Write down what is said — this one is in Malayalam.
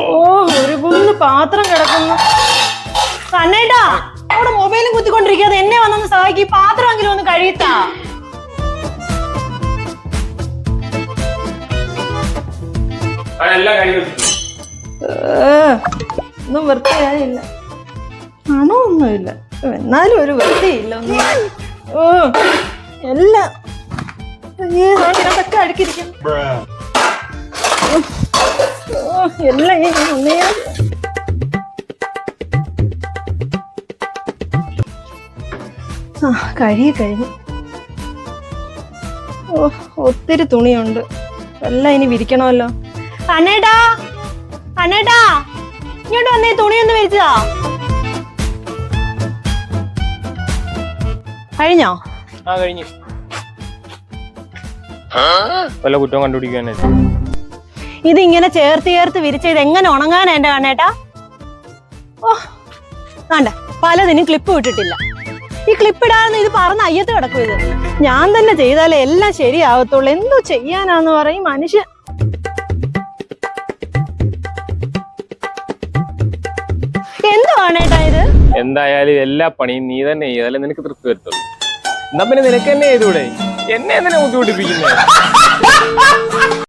ഓ ഒരു കുന്ന് പാത്രം കിടക്കുന്നു. കണ്ണേട്ടാ അവിടെ മൊബൈലും കുത്തിക്കൊണ്ടിരിക്കാതെ എന്നെ വന്നൊന്ന് സഹായിക്കും. ഈ പാത്രമെങ്കിലും ഒന്ന് കഴിയത്താ. ഒന്നും വൃത്തിയായില്ല, മണമൊന്നുമില്ല, എന്നാലും ഒരു വൃത്തിയില്ല ഒന്നും. ഓ എല്ലാം ഇതിനകത്തൊക്കെ അടുക്കിരിക്കുന്നു. എല്ലാം ഒന്നേ കഴിഞ്ഞു. ഓ ഒത്തിരി തുണിയുണ്ട്, എല്ലാം ഇനി വിരിക്കണമല്ലോ. കണ്ണേട്ടാ കണ്ണേട്ടാ ഇങ്ങോട്ട് വന്നേ, തുണിയൊന്ന് വിരിച്ചതാ. കഴിഞ്ഞോ? ആ കഴിഞ്ഞു. വല്ല കുറ്റം കണ്ടുപിടിക്കാനായിട്ട് ഇതിങ്ങനെ ചേർത്ത് വിരിച്ച ഇത് എങ്ങനെ ഉണങ്ങാനാ എന്റെ കണ്ണേട്ടാ? ഓ വേണ്ട, പലതിനും ക്ലിപ്പ് വിട്ടിട്ടില്ല. ഈ ക്ലിപ്പ് ഇടാന്ന് ഇത് പറന്ന് അയ്യത്ത് കിടക്കും. ഇത് ഞാൻ തന്നെ ചെയ്താലേ എല്ലാം ശരിയാവത്തുള്ളൂ. എന്തോ ചെയ്യാനാന്ന് പറയും മനുഷ്യൻ. എന്തോ ആണേട്ടാ ഇത്? എന്തായാലും എല്ലാ പണിയും നീ തന്നെ ചെയ്താലേ നിനക്ക് തൃപ്തി വരുത്തുള്ളൂ. എന്നാ പിന്നെ നിനക്ക് തന്നെ ചെയ്തൂടെ? എന്നെ എന്തിനാ ബുദ്ധിമുട്ടിപ്പിക്കുന്നത്?